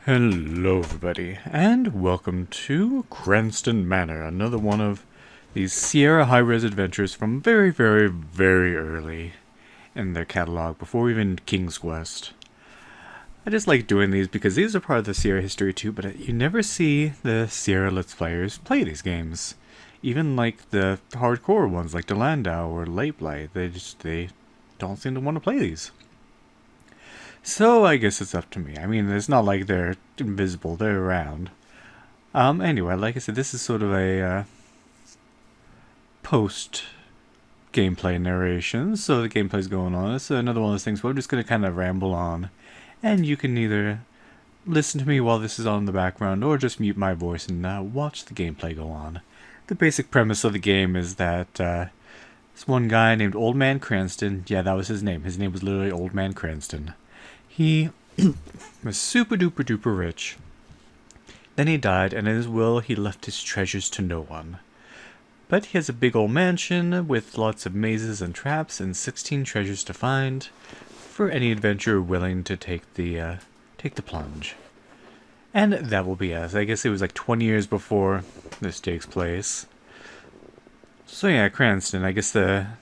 Hello everybody, and welcome to Cranston Manor, another one of these Sierra high-res adventures from very early in their catalog, before even King's Quest. I just like doing these because these are part of the Sierra history too, but you never see the Sierra Let's Players play these games. Even like the hardcore ones like Delandau or Late Blight, they don't seem to want to play these. So I guess it's up to me. I mean, it's not like they're invisible, they're around. Anyway, like I said, this is sort of a post gameplay narration, so the gameplay's going on. It's another one of those things where I'm just going to kind of ramble on, and you can either listen to me while this is on in the background, or just mute my voice and watch the gameplay go on. The basic premise of the game is that this one guy named Old Man Cranston, yeah, that was his name. His name was literally Old Man Cranston. He was super duper duper rich. Then he died, and in his will he left his treasures to no one. But he has a big old mansion with lots of mazes and traps and 16 treasures to find for any adventurer willing to take the plunge. And that will be us. I guess it was like 20 years before this takes place. So yeah, Cranston, I guess that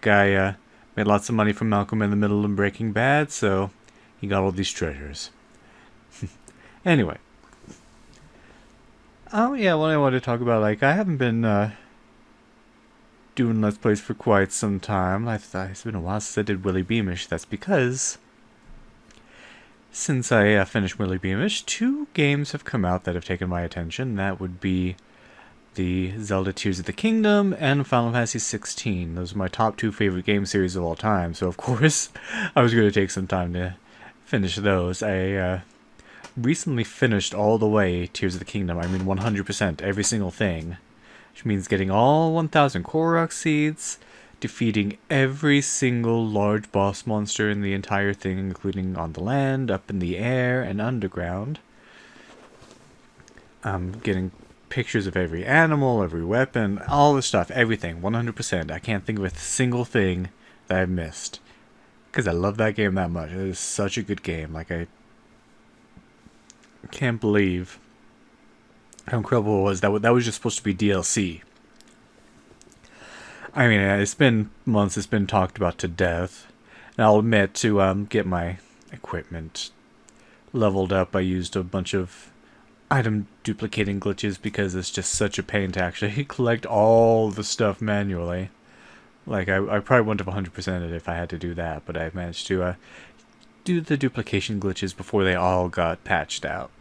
guy made lots of money from Malcolm in the Middle and Breaking Bad, so he got all these treasures. Anyway. Oh yeah, what I wanted to talk about, like, I haven't been doing Let's Plays for quite some time. I thought it's been a while since I did Willy Beamish. That's because since I finished Willy Beamish, 2 games have come out that have taken my attention. That would be the Zelda Tears of the Kingdom and Final Fantasy 16. Those are my top 2 favorite game series of all time, so of course I was going to take some time to finish those. I recently finished all the way Tears of the Kingdom. I mean 100%, every single thing. Which means getting all 1000 Korok seeds, defeating every single large boss monster in the entire thing, including on the land, up in the air, and underground. Getting pictures of every animal, every weapon, all the stuff, everything, 100%. I can't think of a single thing that I've missed. Because I love that game that much. It is such a good game. Like, I can't believe how incredible it was. That was just supposed to be DLC. I mean, it's been months, it's been talked about to death. And I'll admit, to get my equipment leveled up, I used a bunch of item duplicating glitches because it's just such a pain to actually collect all the stuff manually. Like, I probably wouldn't have 100%ed it if I had to do that, but I managed to do the duplication glitches before they all got patched out.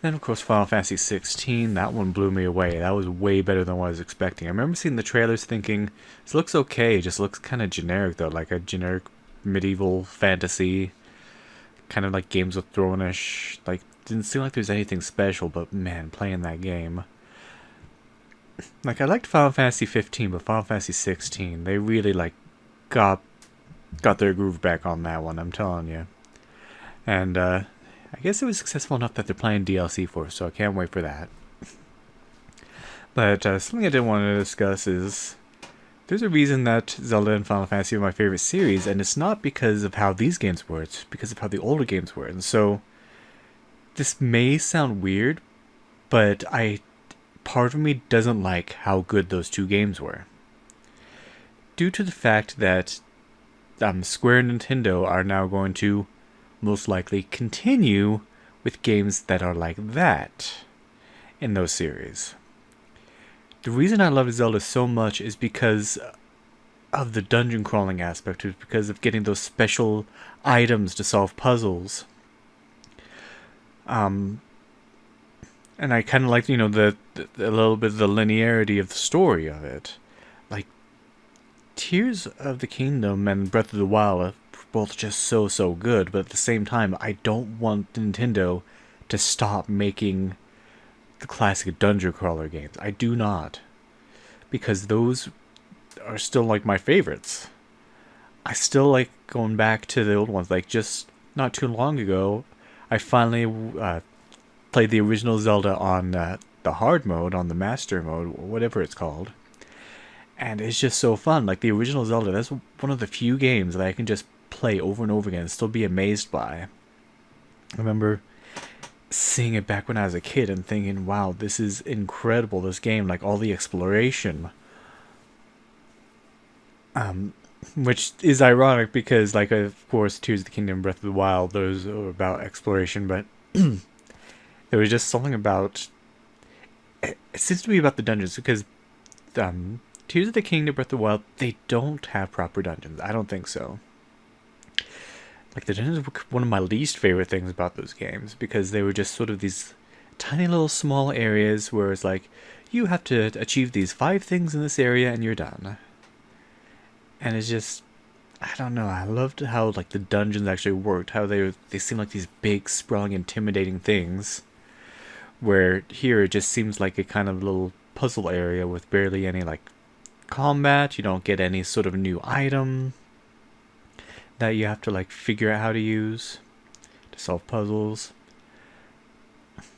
Then, of course, Final Fantasy 16, that one blew me away. That was way better than what I was expecting. I remember seeing the trailers thinking, this looks okay, it just looks kind of generic, though, like a generic medieval fantasy, kind of like Games of Thrones-ish. Like, didn't seem like there's anything special, but man, playing that game. Like, I liked Final Fantasy 15, but Final Fantasy 16, they really, like, got their groove back on that one, I'm telling you. And, I guess it was successful enough that they're playing DLC for, so I can't wait for that. But something I did want to discuss is there's a reason that Zelda and Final Fantasy are my favorite series, and it's not because of how these games were, it's because of how the older games were. And so this may sound weird, but part of me doesn't like how good those 2 games were. Due to the fact that Square and Nintendo are now going to most likely continue with games that are like that in those series. The reason I love Zelda so much is because of the dungeon crawling aspect, is because of getting those special items to solve puzzles. And I kind of like, the a little bit of the linearity of the story of it. Like, Tears of the Kingdom and Breath of the Wild are both just so good, but at the same time, I don't want Nintendo to stop making the classic dungeon crawler games. I do not. Because those are still, like, my favorites. I still like going back to the old ones. Like, just not too long ago, I finally played the original Zelda on the hard mode, on the master mode, whatever it's called. And it's just so fun. Like, the original Zelda, that's one of the few games that I can just play over and over again and still be amazed by. I remember seeing it back when I was a kid and thinking, wow, this is incredible, this game, like all the exploration. Which is ironic because, like, of course, Tears of the Kingdom, Breath of the Wild, those are about exploration, but there was just something about. It seems to be about the dungeons because Tears of the Kingdom, Breath of the Wild, they don't have proper dungeons. I don't think so. Like, the dungeons were one of my least favorite things about those games because they were just sort of these tiny little small areas where it's like, you have to achieve these 5 things in this area and you're done. And it's just, I don't know, I loved how, like, the dungeons actually worked, how they seem like these big, sprawling, intimidating things, where here it just seems like a kind of little puzzle area with barely any, like, combat. You don't get any sort of new item that you have to, like, figure out how to use to solve puzzles.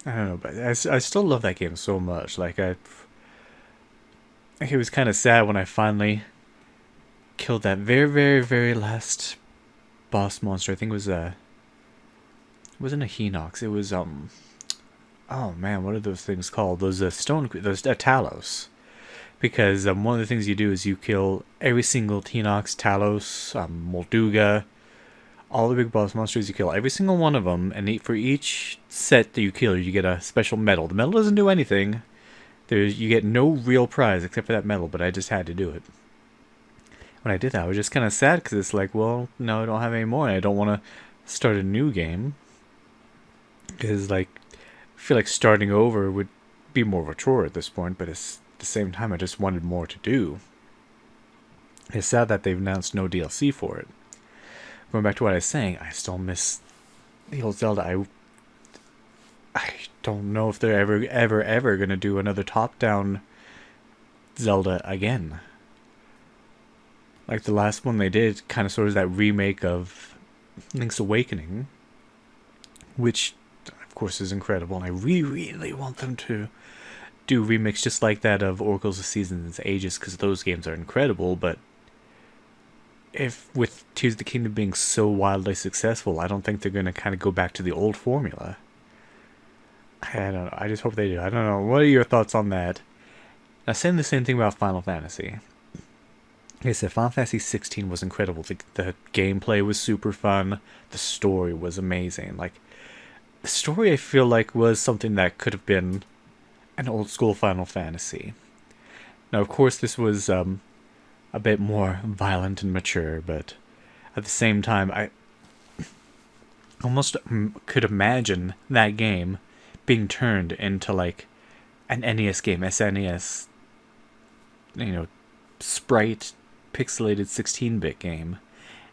I don't know, but I still love that game so much. Like, it was kind of sad when I finally killed that very, very, very last boss monster. I think it was it wasn't a Hinox. It was oh man, what are those things called? Those those Talos. Because one of the things you do is you kill every single Hinox, Talos, Molduga, all the big boss monsters. You kill every single one of them, and for each set that you kill, you get a special medal. The medal doesn't do anything. You get no real prize except for that medal, but I just had to do it. When I did that, I was just kind of sad because it's like, well, no, I don't have any more, and I don't want to start a new game. Because, like, I feel like starting over would be more of a chore at this point, but at the same time, I just wanted more to do. It's sad that they've announced no DLC for it. Going back to what I was saying, I still miss the old Zelda. I don't know if they're ever going to do another top-down Zelda again. Like, the last one they did kind of sort of that remake of Link's Awakening, which, of course, is incredible, and I really, really want them to do remakes just like that of Oracles of Seasons and Ages, because those games are incredible, but if with Tears of the Kingdom being so wildly successful, I don't think they're going to kind of go back to the old formula. I don't know, I just hope they do. I don't know, what are your thoughts on that? Now, saying the same thing about Final Fantasy. Like I said, Final Fantasy 16 was incredible. The gameplay was super fun. The story was amazing. Like, the story, I feel like, was something that could have been an old school Final Fantasy. Now, of course, this was a bit more violent and mature, but at the same time, I almost could imagine that game being turned into, like, an NES game, SNES, sprite, pixelated 16-bit game,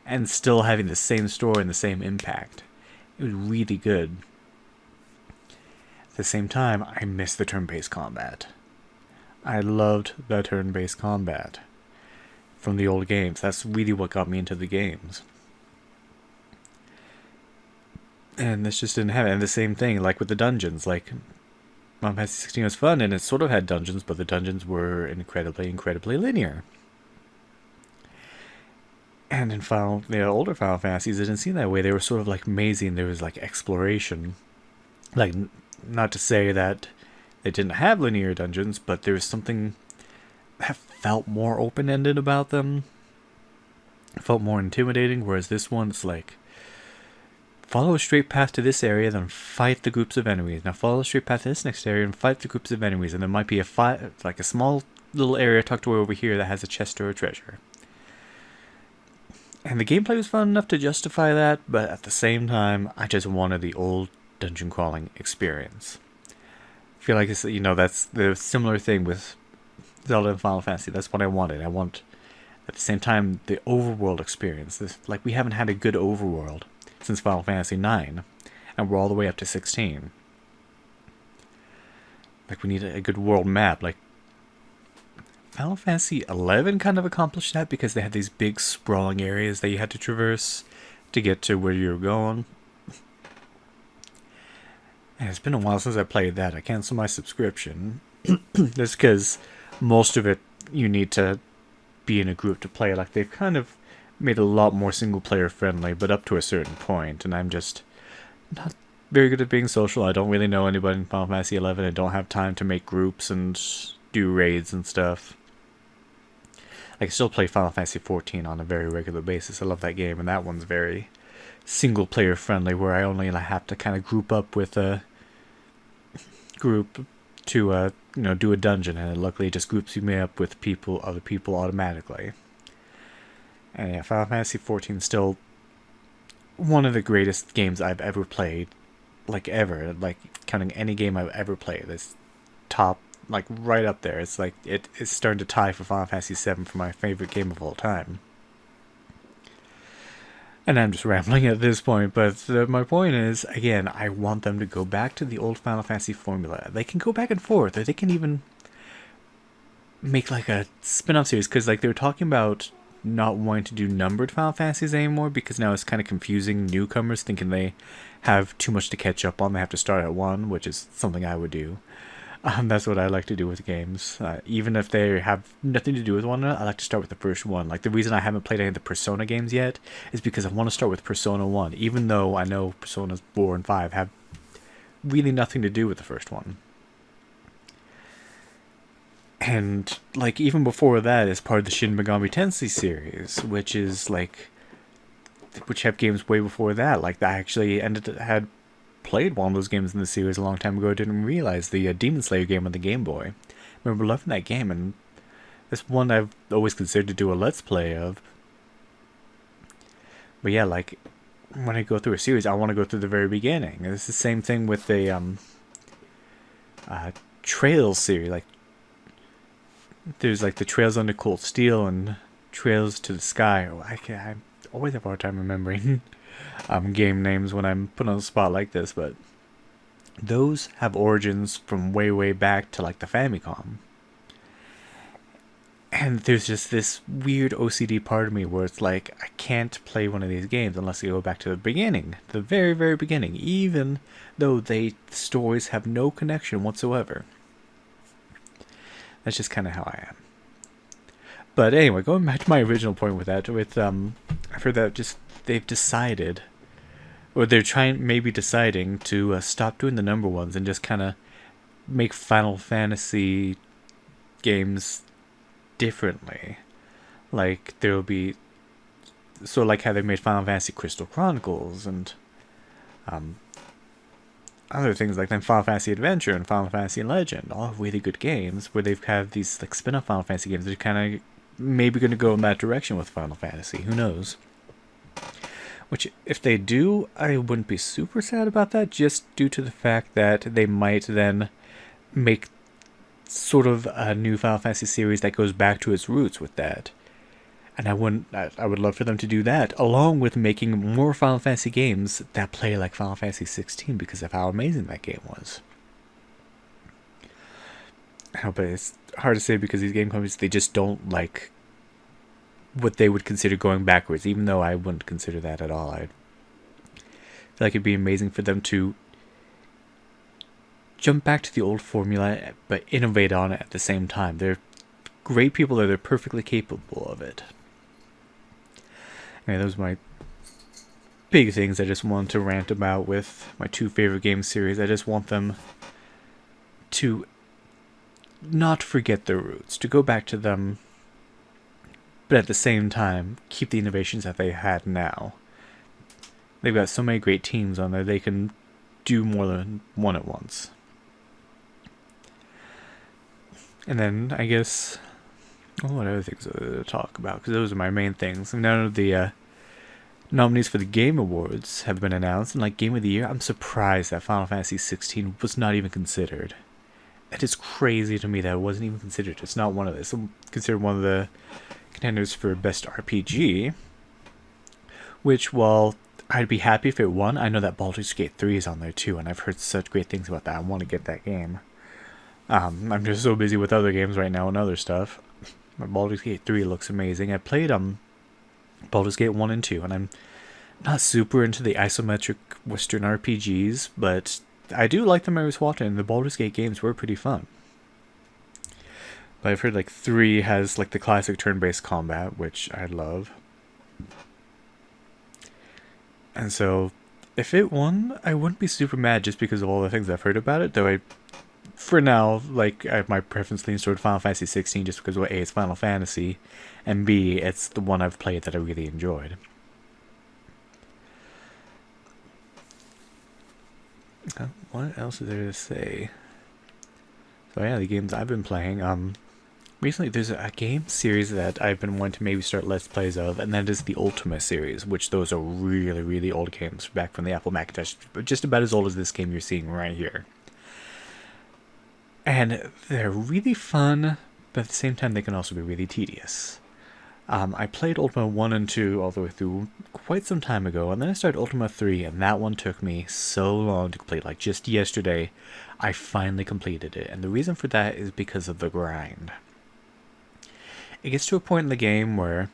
and still having the same story and the same impact. It was really good. At the same time, I miss the turn-based combat. I loved the turn-based combat from the old games. That's really what got me into the games. And this just didn't have it. And the same thing, like with the dungeons. Like, Final Fantasy 16 was fun, and it sort of had dungeons, but the dungeons were incredibly, incredibly linear. And in the older Final Fantasies, it didn't seem that way. They were sort of like mazy, and there was like exploration. Like, not to say that they didn't have linear dungeons, but there was something that felt more open-ended about them. It felt more intimidating, whereas this one, it's like, follow a straight path to this area, then fight the groups of enemies. Now follow a straight path to this next area and fight the groups of enemies. And there might be like a small little area tucked away over here that has a chest or a treasure. And the gameplay was fun enough to justify that, but at the same time, I just wanted the old dungeon crawling experience. I feel like it's, that's the similar thing with Zelda and Final Fantasy. That's what I wanted. I want, at the same time, the overworld experience. Like, we haven't had a good overworld since Final Fantasy 9, and we're all the way up to 16. Like, we need a good world map. Like, Final Fantasy 11 kind of accomplished that because they had these big sprawling areas that you had to traverse to get to where you were going. And it's been a while since I played that. I canceled my subscription. Just because most of it you need to be in a group to play. Like, they've kind of made it a lot more single player friendly, but up to a certain point, and I'm just not very good at being social. I don't really know anybody in Final Fantasy 11. I don't have time to make groups and do raids and stuff. I can still play Final Fantasy 14 on a very regular basis. I love that game, and that one's very single player friendly, where I only have to kind of group up with a group to do a dungeon, and it luckily just groups me up with other people automatically. And yeah, Final Fantasy 14 is still one of the greatest games I've ever played, like ever, like counting any game I've ever played. It's top, like right up there. It's like it's starting to tie for Final Fantasy 7 for my favorite game of all time. And I'm just rambling at this point, but my point is, again, I want them to go back to the old Final Fantasy formula. They can go back and forth, or they can even make like a spin-off series, because like they were talking about not wanting to do numbered Final Fantasies anymore, because now it's kind of confusing newcomers, thinking they have too much to catch up on. They have to start at 1, which is something I would do. That's what I like to do with games. Even if they have nothing to do with one another, I like to start with the first one. Like, the reason I haven't played any of the Persona games yet is because I want to start with Persona 1, even though I know Personas 4 and 5 have really nothing to do with the first one. And, like, even before that is part of the Shin Megami Tensei series, which have games way before that. Like, I actually had played one of those games in the series a long time ago. I didn't realize the Demon Slayer game on the Game Boy. I remember loving that game, and it's one I've always considered to do a Let's Play of. But yeah, like, when I go through a series, I want to go through the very beginning. It's the same thing with the Trails series. Like, there's like the Trails Under Cold Steel and Trails to the Sky. I always have a hard time remembering game names when I'm put on the spot like this, but those have origins from way back to like the Famicom. And there's just this weird OCD part of me where it's like, I can't play one of these games unless I go back to the beginning, the very beginning, even though the stories have no connection whatsoever. That's just kind of how I am. But anyway, going back to my original point with that, I've heard that just they've decided, or they're deciding to stop doing the number ones and just kind of make Final Fantasy games differently. Like, there'll be, so like how they made Final Fantasy Crystal Chronicles and other things like Final Fantasy Adventure and Final Fantasy Legend, all really good games where they've had these like spin-off Final Fantasy games that are kind of maybe going to go in that direction with Final Fantasy. Who knows? Which, if they do, I wouldn't be super sad about that, just due to the fact that they might then make sort of a new Final Fantasy series that goes back to its roots with that. And I would love for them to do that, along with making more Final Fantasy games that play like Final Fantasy 16 because of how amazing that game was. But it's hard to say because these game companies, they just don't like what they would consider going backwards, even though I wouldn't consider that at all. I feel like it'd be amazing for them to jump back to the old formula, but innovate on it at the same time. They're great people, they're perfectly capable of it. Anyway, those are my big things I just want to rant about with my two favorite game series. I just want them to not forget their roots, to go back to them, but at the same time, keep the innovations that they had now. They've got so many great teams on there, they can do more than one at once. And then, I guess, what other things to talk about? Because those are my main things. None of the nominees for the Game Awards have been announced. And like Game of the Year, I'm surprised that Final Fantasy 16 was not even considered. It is crazy to me that it wasn't even considered. It's not one of this. It's considered one of the contenders for Best RPG. Which, while I'd be happy if it won, I know that Baldur's Gate 3 is on there too. And I've heard such great things about that. I want to get that game. I'm just so busy with other games right now and other stuff. Baldur's Gate 3 looks amazing. I played Baldur's Gate 1 and 2, and I'm not super into the isometric Western RPGs, but I do like them I was watching, and the Baldur's Gate games were pretty fun. But I've heard like 3 has like the classic turn-based combat, which I love. And so If it won, I wouldn't be super mad just because of all the things I've heard about it. Though for now, my preference leans toward Final Fantasy 16 just because, well, A, it's Final Fantasy, and B, it's the one I've played that I really enjoyed. What else is there to say? So yeah, the games I've been playing. Recently there's a game series that I've been wanting to maybe start Let's Plays of, and that is the Ultima series, which those are really, really old games back from the Apple Macintosh, just about as old as this game you're seeing right here. And they're really fun, but at the same time they can also be really tedious. I played Ultima 1 and 2 all the way through quite some time ago, and then I started Ultima 3, and that one took me so long to complete. Like, just yesterday, I finally completed it, and the reason for that is because of the grind. It gets to a point in the game where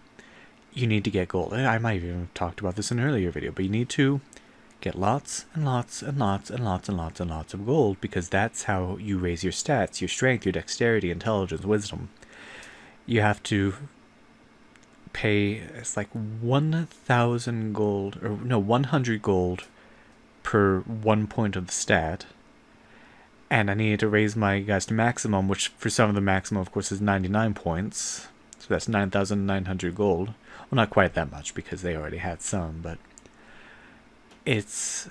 you need to get gold. I might have even talked about this in an earlier video, but you need to get lots and lots and lots and lots and lots and lots of gold, because that's how you raise your stats, your strength, your dexterity, intelligence, wisdom. You have to pay, it's like 1,000 gold, or no, 100 gold per 1 point of the stat. And I needed to raise my guys to maximum, which for some of the maximum, of course, is 99 points. So that's 9,900 gold. Well, not quite that much because they already had some, but it's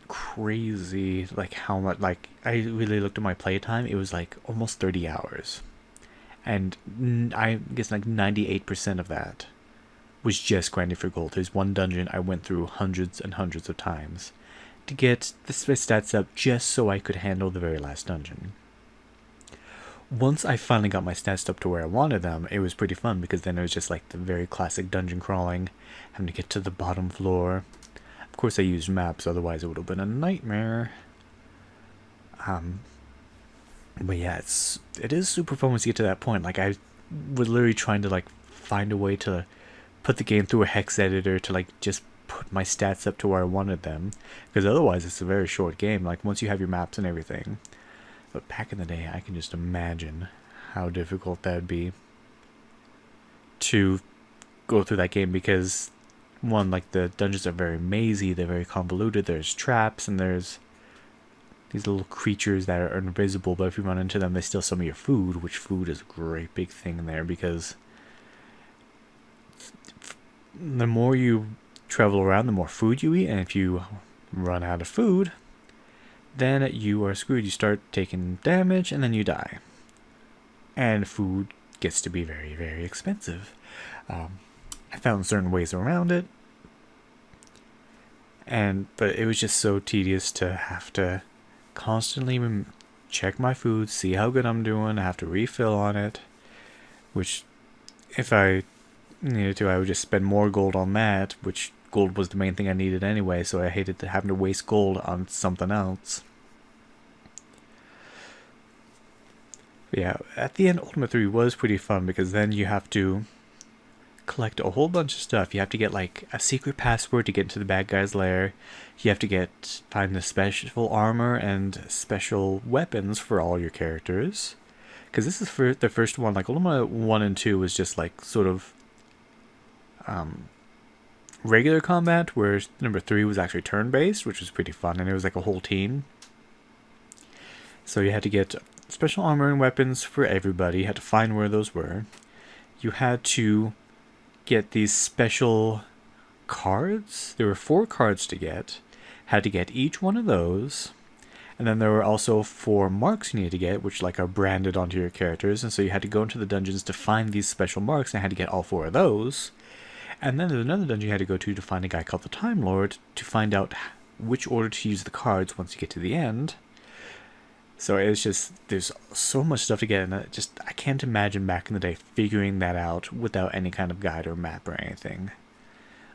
crazy, like how much. Like, I really looked at my playtime. It was like almost 30 hours. And I guess like 98% of that was just grinding for gold. There's one dungeon I went through hundreds and hundreds of times to get the stats up just so I could handle the very last dungeon. Once I finally got my stats up to where I wanted them, it was pretty fun, because then it was just like the very classic dungeon crawling, having to get to the bottom floor. Of course I used maps, otherwise it would have been a nightmare. But yeah, it is super fun once you get to that point. Like, I was literally trying to like find a way to put the game through a hex editor to like just put my stats up to where I wanted them, because otherwise it's a very short game, like once you have your maps and everything. But back in the day, I can just imagine how difficult that'd be to go through that game, because one, like, the dungeons are very mazy, they're very convoluted, there's traps, and there's these little creatures that are invisible, but if you run into them, they steal some of your food, which food is a great big thing there, because the more you travel around, the more food you eat, and if you run out of food, then you are screwed. You start taking damage, and then you die. And food gets to be very, very expensive. I found certain ways around it, but it was just so tedious to have to constantly check my food, see how good I'm doing, I have to refill on it, which if I needed to, I would just spend more gold on that, which gold was the main thing I needed anyway, so I hated having to waste gold on something else. But yeah, at the end, Ultima 3 was pretty fun, because then you have to collect a whole bunch of stuff. You have to get like a secret password to get into the bad guy's lair. You have to find the special armor and special weapons for all your characters. Because this is for the first one. Like, Ultima 1 and 2 was just like sort of regular combat, whereas number 3 was actually turn-based, which was pretty fun, and it was like a whole team. So you had to get special armor and weapons for everybody. You had to find where those were. You had to get these special cards. There were 4 cards to get. Had to get each one of those. And then there were also 4 marks you needed to get, which like are branded onto your characters. And so you had to go into the dungeons to find these special marks, and I had to get all 4 of those. And then there's another dungeon you had to go to find a guy called the Time Lord to find out which order to use the cards once you get to the end. So it's just, there's so much stuff to get, and I can't imagine back in the day figuring that out without any kind of guide or map or anything.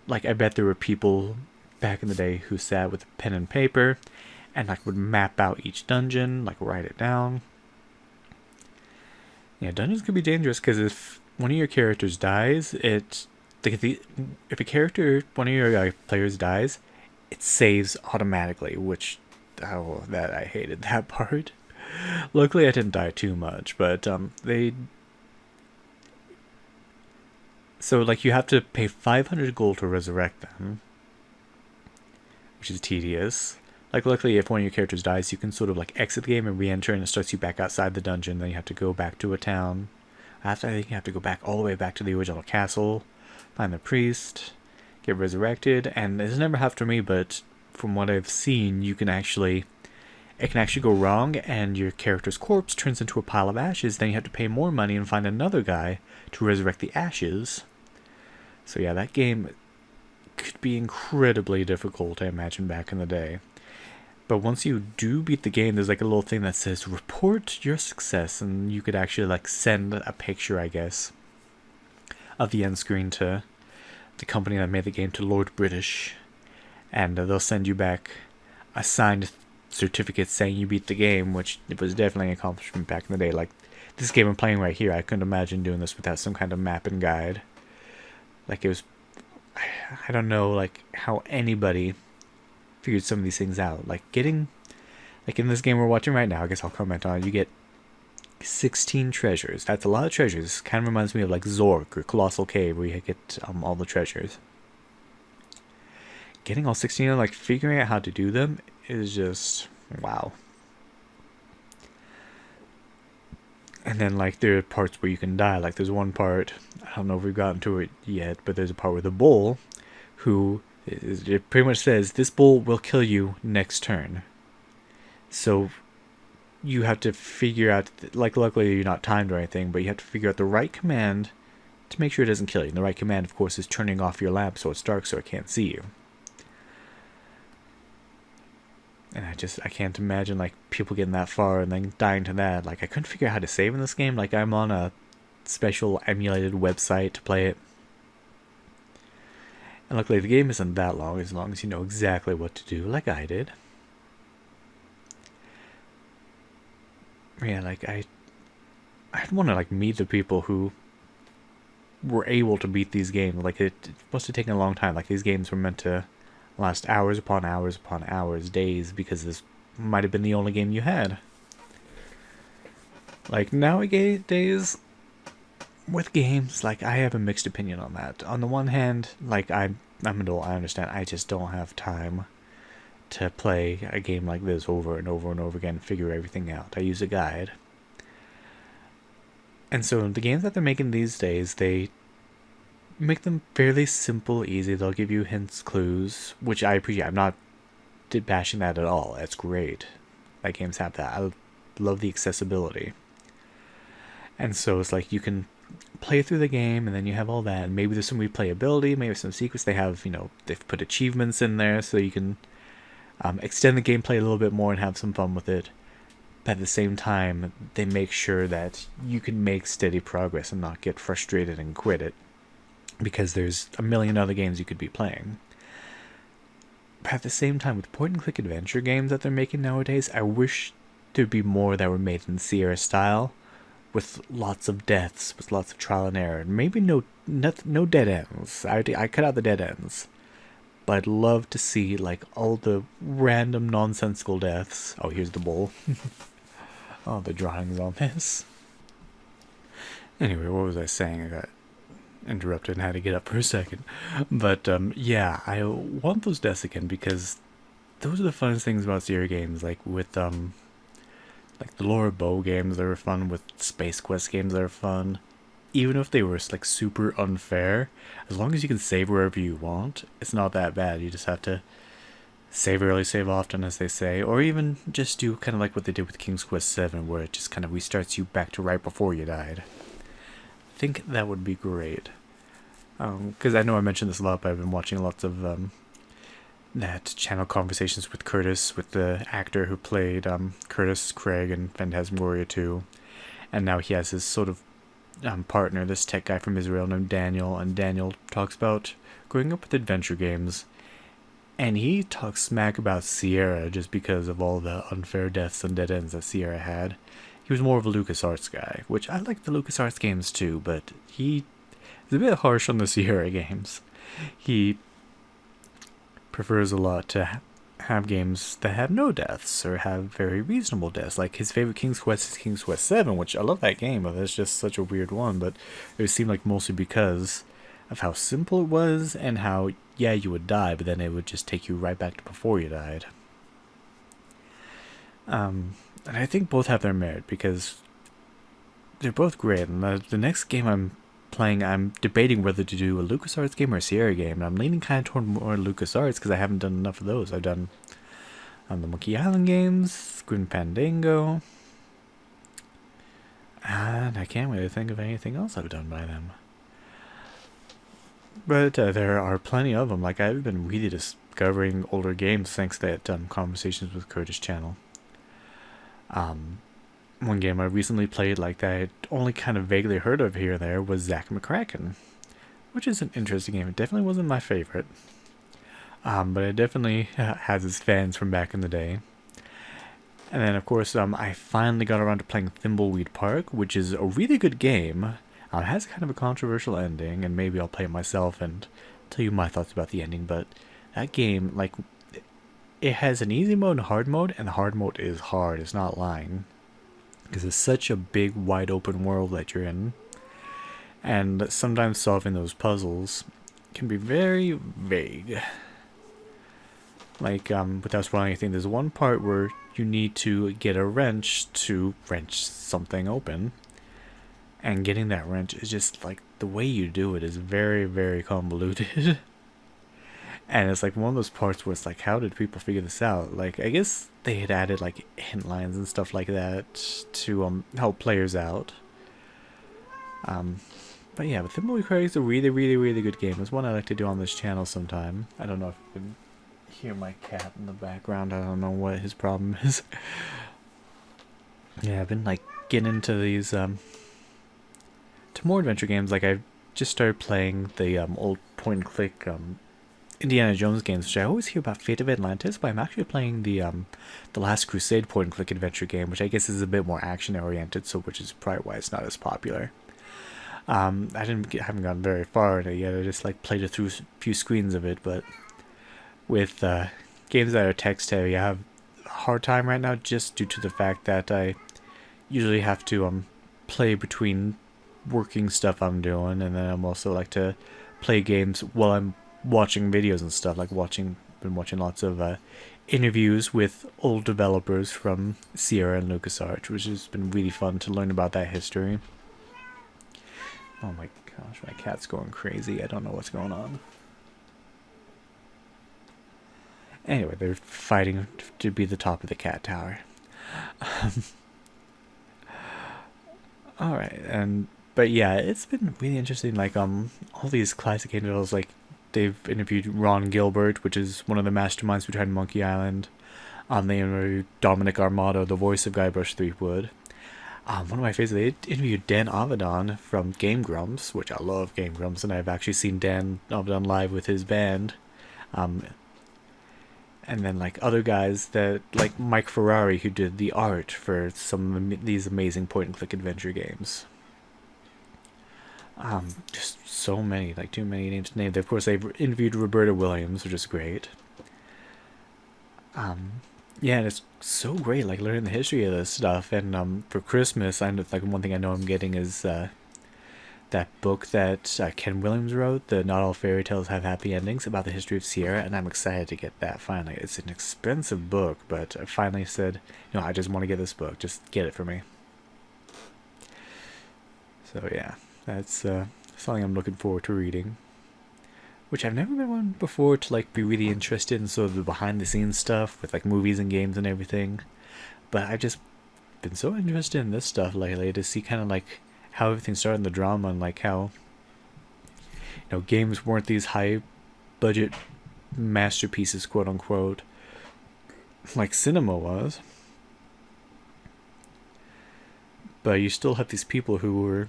Like, I bet there were people back in the day who sat with pen and paper and like would map out each dungeon, like write it down. Yeah, dungeons can be dangerous, because if one of your characters dies, if one of your players dies, it saves automatically, which, that I hated that part. Luckily I didn't die too much, but so like you have to pay 500 gold to resurrect them, which is tedious. Like, luckily, if one of your characters dies, you can sort of like exit the game and re-enter, and it starts you back outside the dungeon. Then you have to go back to a town. After, I think you have to go back all the way back to the original castle, find the priest, get resurrected, and it's never happened to me, but from what I've seen, it can actually go wrong, and your character's corpse turns into a pile of ashes. Then you have to pay more money and find another guy to resurrect the ashes. So yeah, that game could be incredibly difficult, I imagine, back in the day. But once you do beat the game, there's like a little thing that says report your success, and you could actually like send a picture, I guess, of the end screen to the company that made the game, to Lord British, and they'll send you back a signed certificate saying you beat the game, which it was definitely an accomplishment back in the day. Like, this game I'm playing right here, I couldn't imagine doing this without some kind of map and guide. Like, it was, I don't know, like, how anybody figured some of these things out. Like, getting, like, in this game we're watching right now, I guess I'll comment on it, you get 16 treasures. That's a lot of treasures. Kind of reminds me of, like, Zork or Colossal Cave, where you get all the treasures. Getting all 16 and, like, figuring out how to do them is just, wow. And then, like, there are parts where you can die. Like, there's one part, I don't know if we've gotten to it yet, but there's a part where the bull, it pretty much says, this bull will kill you next turn. So you have to figure out, like, luckily you're not timed or anything, but you have to figure out the right command to make sure it doesn't kill you. And the right command, of course, is turning off your lamp so it's dark so it can't see you. And I can't imagine, like, people getting that far and then dying to that. Like, I couldn't figure out how to save in this game. Like, I'm on a special emulated website to play it. And luckily the game isn't that long, as long as you know exactly what to do, like I did. Yeah, like, I'd want to, like, meet the people who were able to beat these games. Like, it must have taken a long time. Like, these games were meant to last hours upon hours upon hours, days, because this might have been the only game you had. Like, nowadays, with games, like, I have a mixed opinion on that. On the one hand, like, I'm an adult, I understand, I just don't have time to play a game like this over and over and over again and figure everything out. I use a guide. And so the games that they're making these days, they make them fairly simple, easy. They'll give you hints, clues, which I appreciate. I'm not bashing that at all. That's great. Like, games have that. I love the accessibility. And so it's like you can play through the game, and then you have all that. And maybe there's some replayability, maybe some secrets. They have, they've put achievements in there so you can extend the gameplay a little bit more and have some fun with it. But at the same time, they make sure that you can make steady progress and not get frustrated and quit it, because there's a million other games you could be playing. But at the same time, with point-and-click adventure games that they're making nowadays, I wish there'd be more that were made in Sierra style, with lots of deaths, with lots of trial and error, and maybe no dead ends. I cut out the dead ends. But I'd love to see, like, all the random nonsensical deaths. Oh, here's the bull. Oh, the drawings on this. Anyway, what was I saying? I got interrupted and had to get up for a second. But yeah, I want those deaths again, because those are the funnest things about Sierra games. Like, with like the Laura Bow games, they were fun. With Space Quest games, they were fun. Even if they were, like, super unfair, as long as you can save wherever you want, it's not that bad. You just have to save early, save often, as they say, or even just do kind of like what they did with King's Quest 7, where it just kind of restarts you back to right before you died. I think that would be great. Because I know I mentioned this a lot, but I've been watching lots of that channel Conversations with Curtis, with the actor who played Curtis Craig in Phantasmagoria 2, and now he has his sort of partner, this tech guy from Israel named Daniel, and Daniel talks about growing up with adventure games, and he talks smack about Sierra just because of all the unfair deaths and dead ends that Sierra had. He was more of a LucasArts guy, which I like the LucasArts games too, but he is a bit harsh on the Sierra games. He prefers a lot to have games that have no deaths, or have very reasonable deaths. Like, his favorite King's Quest is King's Quest 7, which I love that game, but it's just such a weird one. But it seemed like mostly because of how simple it was and how, yeah, you would die, but then it would just take you right back to before you died. And I think both have their merit because they're both great. And the next game I'm playing, I'm debating whether to do a LucasArts game or a Sierra game. And I'm leaning kind of toward more LucasArts because I haven't done enough of those. I've done the Monkey Island games, Grim Fandango, and I can't really think of anything else I've done by them. But there are plenty of them. Like, I've been really discovering older games thanks to that Conversations with Curtis channel. One game I recently played like that I'd only kind of vaguely heard of here and there was Zack McCracken, which is an interesting game. It definitely wasn't my favorite, but it definitely has its fans from back in the day. And then, of course, I finally got around to playing Thimbleweed Park, which is a really good game. It has kind of a controversial ending, and maybe I'll play it myself and tell you my thoughts about the ending, but that game, like, it has an easy mode and a hard mode, and the hard mode is hard, it's not lying. Because it's such a big, wide open world that you're in. And sometimes solving those puzzles can be very vague. Like, without spoiling anything, there's one part where you need to get a wrench to wrench something open. And getting that wrench is just, like, the way you do it is very, very convoluted. And it's like one of those parts where it's like, how did people figure this out? Like, I guess they had added like hint lines and stuff like that to help players out. But yeah, but Thimbleweed Park is a really, really, really good game. It's one I like to do on this channel sometime. I don't know if you can hear my cat in the background. I don't know what his problem is. Yeah, I've been like getting into these to more adventure games. Like, I just started playing the old point and click Indiana Jones games, which I always hear about Fate of Atlantis, but I'm actually playing the Last Crusade point and click adventure game, which I guess is a bit more action oriented, so which is probably why it's not as popular. I haven't gotten very far in it yet. I just like played it through a few screens of it, but with games that are text heavy, I have a hard time right now just due to the fact that I usually have to play between working stuff I'm doing, and then I'm also like to play games while I'm watching videos and stuff, like been watching lots of interviews with old developers from Sierra and LucasArts, which has been really fun to learn about that history. Oh my gosh, my cat's going crazy. I don't know what's going on. Anyway, they're fighting to be the top of the cat tower. Alright, but yeah, it's been really interesting, like all these classic game developers, like they've interviewed Ron Gilbert, which is one of the masterminds behind Monkey Island. They interviewed Dominic Armato, the voice of Guybrush Threepwood. One of my favorites, they interviewed Dan Avedon from Game Grumps, which I love Game Grumps, and I've actually seen Dan Avedon live with his band. And then like other guys that, like Mike Ferrari, who did the art for some of these amazing point-and-click adventure games. Just so many, like too many names to name. Of course, they've interviewed Roberta Williams, which is great. Yeah, and it's so great, like learning the history of this stuff. And for Christmas, like one thing I know I'm getting is that book that Ken Williams wrote, the Not All Fairy Tales Have Happy Endings, about the history of Sierra, and I'm excited to get that finally. It's an expensive book, but I finally said, I just want to get this book. Just get it for me. So yeah. That's something I'm looking forward to reading. Which I've never been one before to like be really interested in sort of the behind the scenes stuff with like movies and games and everything. But I've just been so interested in this stuff lately to see kind of like how everything started in the drama and like how games weren't these high budget masterpieces, quote unquote, like cinema was. But you still have these people who were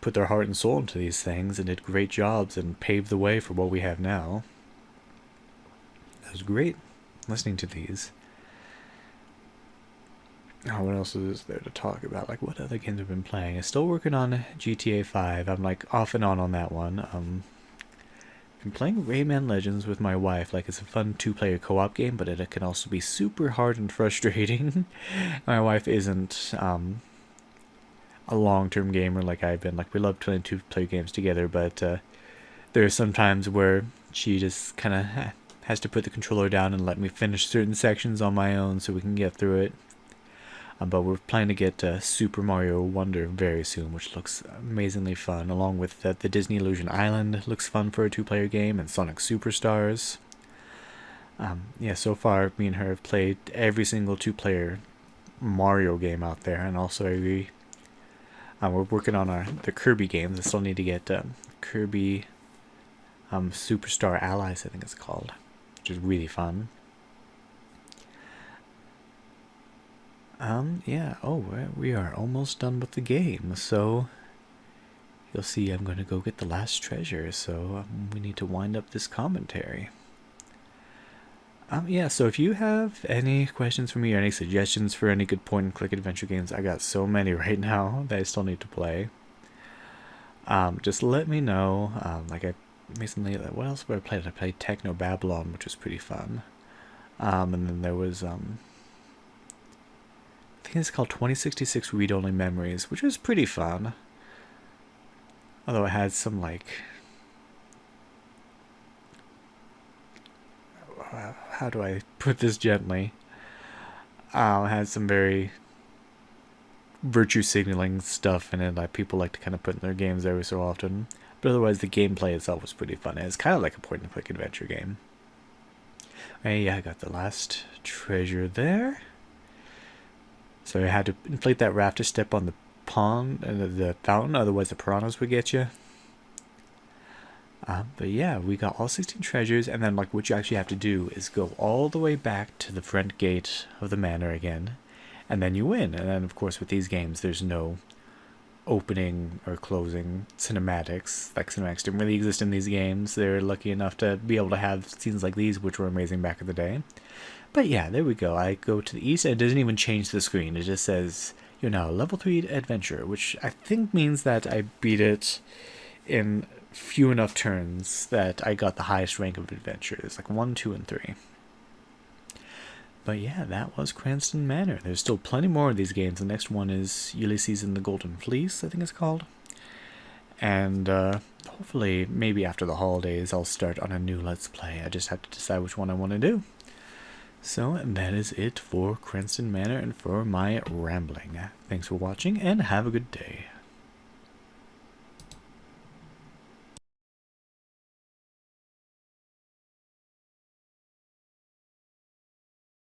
put their heart and soul into these things and did great jobs and paved the way for what we have now. It was great listening to these. Oh, what else is there to talk about? Like, what other games I've been playing? I'm still working on GTA 5. I'm like off and on that one. Been playing Rayman Legends with my wife. Like, it's a fun two-player co-op game, but it can also be super hard and frustrating. My wife isn't a long-term gamer like I've been. Like, we love playing two-player games together, but there are some times where she just kind of has to put the controller down and let me finish certain sections on my own so we can get through it. But we're planning to get Super Mario Wonder very soon, which looks amazingly fun, along with the Disney Illusion Island looks fun for a two-player game, and Sonic Superstars. Yeah, so far me and her have played every single two-player Mario game out there, and also we're working on the Kirby games. I still need to get Kirby Superstar Allies, I think it's called, which is really fun. Yeah, oh, we are almost done with the game, so you'll see I'm going to go get the last treasure, so we need to wind up this commentary. Yeah, so if you have any questions for me or any suggestions for any good point-and-click adventure games, I got so many right now that I still need to play. Just let me know. Like I recently, what else did I play? I played Techno Babylon, which was pretty fun. And then there was I think it's called 2066 Read-Only Memories, which was pretty fun. Although it had some like, how do I put this gently? It had some very virtue signaling stuff in it, like people like to kind of put in their games every so often. But otherwise, the gameplay itself was pretty fun. It's kind of like a point-and-click adventure game. Hey, yeah, I got the last treasure there. So I had to inflate that raft to step on the pond and the fountain, otherwise the piranhas would get you. But yeah, we got all 16 treasures, and then like what you actually have to do is go all the way back to the front gate of the manor again, and then you win. And then of course with these games, there's no opening or closing cinematics. Like cinematics didn't really exist in these games. They're lucky enough to be able to have scenes like these, which were amazing back in the day. But yeah, there we go. I go to the east, and it doesn't even change the screen. It just says, you're now level 3 adventure, which I think means that I beat it in few enough turns that I got the highest rank of adventure. It's like 1, 2, and 3. But yeah, that was Cranston Manor. There's still plenty more of these games. The next one is Ulysses and the Golden Fleece, I think it's called. And hopefully, maybe after the holidays, I'll start on a new Let's Play. I just have to decide which one I want to do. So that is it for Cranston Manor and for my rambling. Thanks for watching, and have a good day.